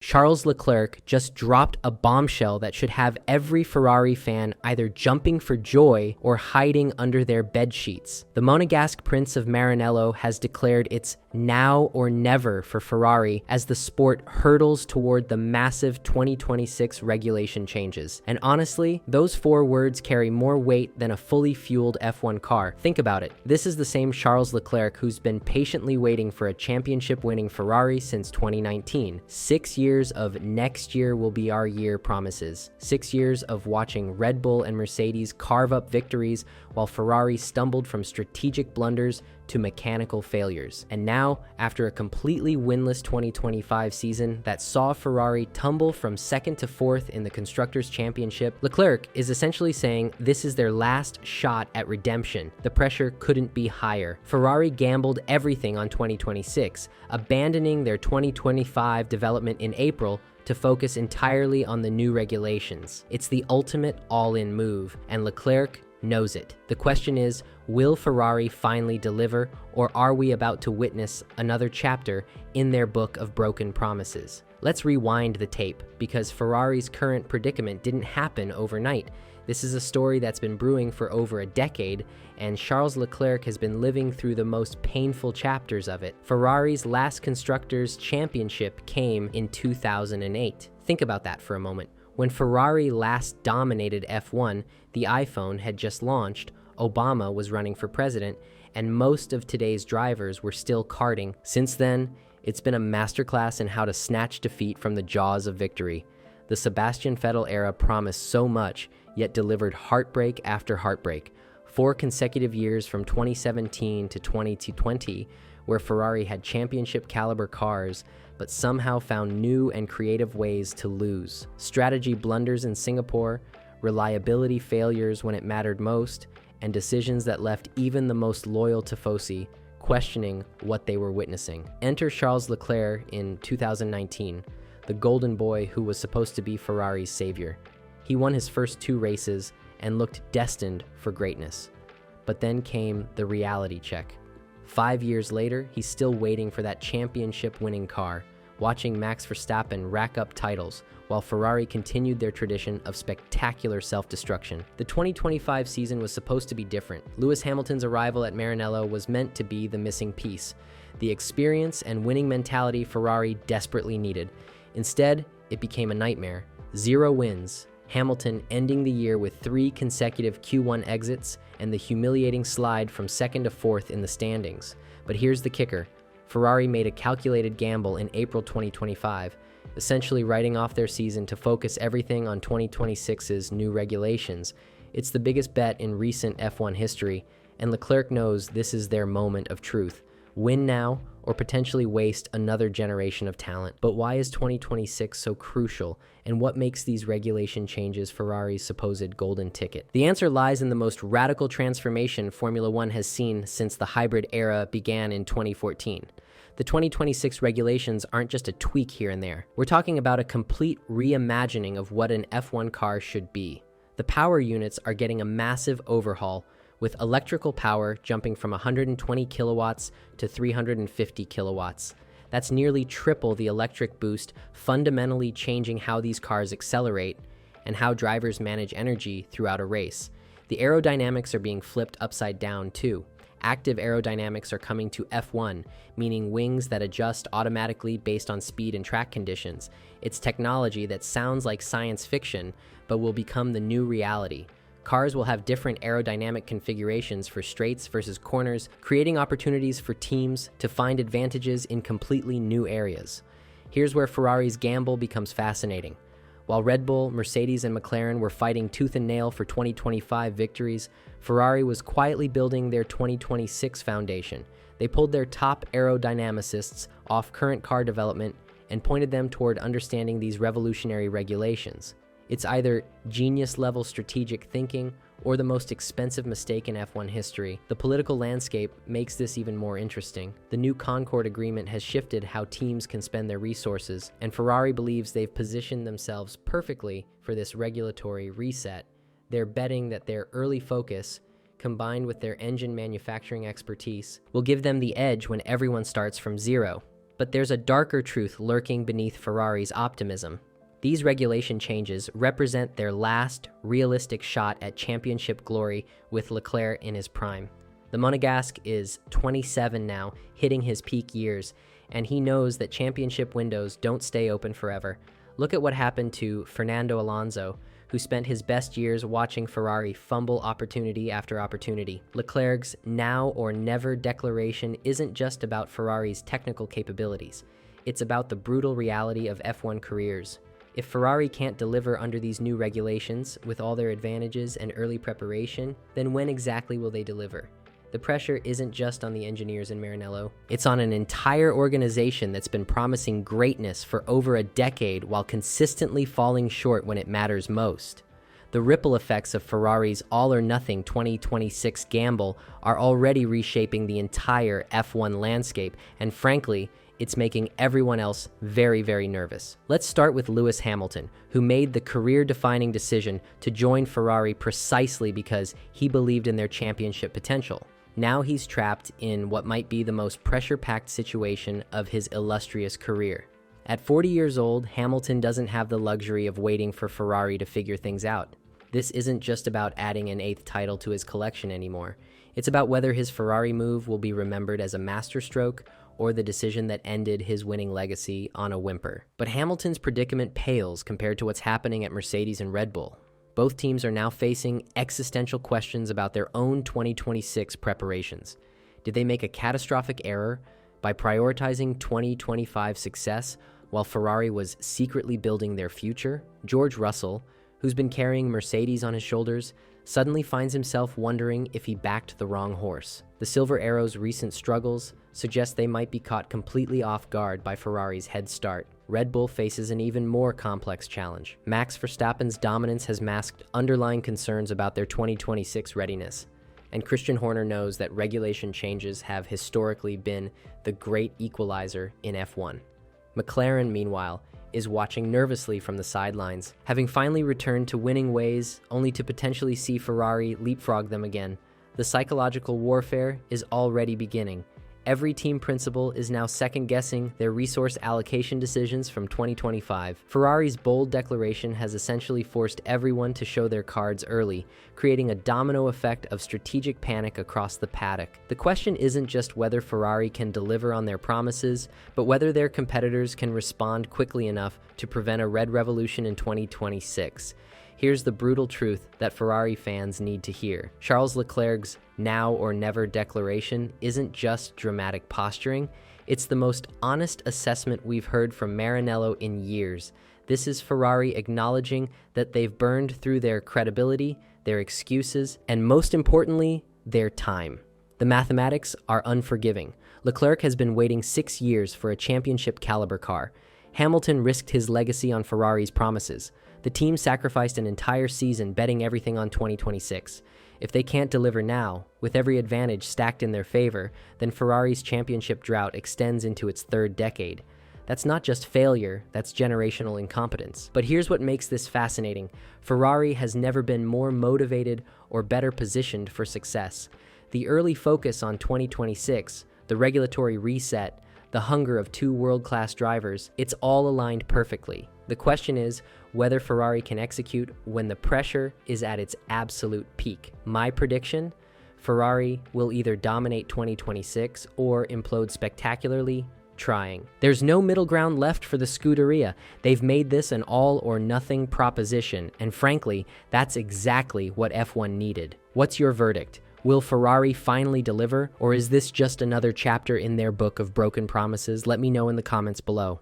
Charles Leclerc just dropped a bombshell that should have every Ferrari fan either jumping for joy or hiding under their bed sheets. The Monegasque Prince of Maranello has declared it's now or never for Ferrari as the sport hurtles toward the massive 2026 regulation changes. And honestly, those 4 words carry more weight than a fully fueled F1 car. Think about it. This is the same Charles Leclerc who's been patiently waiting for a championship-winning Ferrari since 2019. 6 years of next year will be our year promises. 6 years of watching Red Bull and Mercedes carve up victories while Ferrari stumbled from strategic blunders to mechanical failures. And now, after a completely winless 2025 season that saw Ferrari tumble from 2nd to 4th in the Constructors' Championship, Leclerc is essentially saying this is their last shot at redemption. The pressure couldn't be higher. Ferrari gambled everything on 2026, abandoning their 2025 development in April to focus entirely on the new regulations. It's the ultimate all-in move, and Leclerc knows it. The question is, will Ferrari finally deliver, or are we about to witness another chapter in their book of broken promises? Let's rewind the tape, because Ferrari's current predicament didn't happen overnight. This is a story that's been brewing for over a decade, and Charles Leclerc has been living through the most painful chapters of it. Ferrari's last Constructors' Championship came in 2008. Think about that for a moment. When Ferrari last dominated F1, the iPhone had just launched, Obama was running for president, and most of today's drivers were still karting. Since then, it's been a masterclass in how to snatch defeat from the jaws of victory. The Sebastian Vettel era promised so much, yet delivered heartbreak after heartbreak. 4 consecutive years from 2017 to 2020, where Ferrari had championship-caliber cars, but somehow found new and creative ways to lose. Strategy blunders in Singapore, reliability failures when it mattered most, and decisions that left even the most loyal tifosi questioning what they were witnessing. Enter Charles Leclerc in 2019, the golden boy who was supposed to be Ferrari's savior. He won his first 2 races and looked destined for greatness. But then came the reality check. 5 years later, he's still waiting for that championship-winning car, watching Max Verstappen rack up titles, while Ferrari continued their tradition of spectacular self-destruction. The 2025 season was supposed to be different. Lewis Hamilton's arrival at Maranello was meant to be the missing piece, the experience and winning mentality Ferrari desperately needed. Instead, it became a nightmare. 0 wins, Hamilton ending the year with 3 consecutive Q1 exits and the humiliating slide from 2nd to 4th in the standings. But here's the kicker. Ferrari made a calculated gamble in April 2025, essentially writing off their season to focus everything on 2026's new regulations. It's the biggest bet in recent F1 history, and Leclerc knows this is their moment of truth. Win now, or potentially waste another generation of talent. But why is 2026 so crucial, and what makes these regulation changes Ferrari's supposed golden ticket? The answer lies in the most radical transformation Formula One has seen since the hybrid era began in 2014. The 2026 regulations aren't just a tweak here and there. We're talking about a complete reimagining of what an F1 car should be. The power units are getting a massive overhaul, with electrical power jumping from 120 kilowatts to 350 kilowatts. That's nearly triple the electric boost, fundamentally changing how these cars accelerate and how drivers manage energy throughout a race. The aerodynamics are being flipped upside down too. Active aerodynamics are coming to F1, meaning wings that adjust automatically based on speed and track conditions. It's technology that sounds like science fiction, but will become the new reality. Cars will have different aerodynamic configurations for straights versus corners, creating opportunities for teams to find advantages in completely new areas. Here's where Ferrari's gamble becomes fascinating. While Red Bull, Mercedes, and McLaren were fighting tooth and nail for 2025 victories, Ferrari was quietly building their 2026 foundation. They pulled their top aerodynamicists off current car development and pointed them toward understanding these revolutionary regulations. It's either genius-level strategic thinking or the most expensive mistake in F1 history. The political landscape makes this even more interesting. The new Concord Agreement has shifted how teams can spend their resources, and Ferrari believes they've positioned themselves perfectly for this regulatory reset. They're betting that their early focus, combined with their engine manufacturing expertise, will give them the edge when everyone starts from zero. But there's a darker truth lurking beneath Ferrari's optimism. These regulation changes represent their last realistic shot at championship glory with Leclerc in his prime. The Monegasque is 27 now, hitting his peak years, and he knows that championship windows don't stay open forever. Look at what happened to Fernando Alonso, who spent his best years watching Ferrari fumble opportunity after opportunity. Leclerc's now or never declaration isn't just about Ferrari's technical capabilities. It's about the brutal reality of F1 careers. If Ferrari can't deliver under these new regulations, with all their advantages and early preparation, then when exactly will they deliver? The pressure isn't just on the engineers in Maranello. It's on an entire organization that's been promising greatness for over a decade while consistently falling short when it matters most. The ripple effects of Ferrari's all-or-nothing 2026 gamble are already reshaping the entire F1 landscape, and frankly, it's making everyone else very, very nervous. Let's start with Lewis Hamilton, who made the career-defining decision to join Ferrari precisely because he believed in their championship potential. Now he's trapped in what might be the most pressure-packed situation of his illustrious career. At 40 years old, Hamilton doesn't have the luxury of waiting for Ferrari to figure things out. This isn't just about adding an 8th title to his collection anymore. It's about whether his Ferrari move will be remembered as a masterstroke or the decision that ended his winning legacy on a whimper. But Hamilton's predicament pales compared to what's happening at Mercedes and Red Bull. Both teams are now facing existential questions about their own 2026 preparations. Did they make a catastrophic error by prioritizing 2025 success while Ferrari was secretly building their future? George Russell, who's been carrying Mercedes on his shoulders, suddenly finds himself wondering if he backed the wrong horse. The Silver Arrow's recent struggles suggest they might be caught completely off guard by Ferrari's head start. Red Bull faces an even more complex challenge. Max Verstappen's dominance has masked underlying concerns about their 2026 readiness, and Christian Horner knows that regulation changes have historically been the great equalizer in F1. McLaren, meanwhile, is watching nervously from the sidelines, having finally returned to winning ways only to potentially see Ferrari leapfrog them again. The psychological warfare is already beginning. Every team principal is now second-guessing their resource allocation decisions from 2025. Ferrari's bold declaration has essentially forced everyone to show their cards early, creating a domino effect of strategic panic across the paddock. The question isn't just whether Ferrari can deliver on their promises, but whether their competitors can respond quickly enough to prevent a red revolution in 2026. Here's the brutal truth that Ferrari fans need to hear. Charles Leclerc's now or never declaration isn't just dramatic posturing, it's the most honest assessment we've heard from Maranello in years. This is Ferrari acknowledging that they've burned through their credibility, their excuses, and most importantly, their time. The mathematics are unforgiving. Leclerc has been waiting 6 years for a championship caliber car. Hamilton risked his legacy on Ferrari's promises. The team sacrificed an entire season betting everything on 2026. If they can't deliver now, with every advantage stacked in their favor, then Ferrari's championship drought extends into its 3rd decade. That's not just failure, that's generational incompetence. But here's what makes this fascinating. Ferrari has never been more motivated or better positioned for success. The early focus on 2026, the regulatory reset, the hunger of 2 world-class drivers, it's all aligned perfectly. The question is whether Ferrari can execute when the pressure is at its absolute peak. My prediction? Ferrari will either dominate 2026 or implode spectacularly, trying. There's no middle ground left for the Scuderia. They've made this an all-or-nothing proposition, and frankly, that's exactly what F1 needed. What's your verdict? Will Ferrari finally deliver, or is this just another chapter in their book of broken promises? Let me know in the comments below.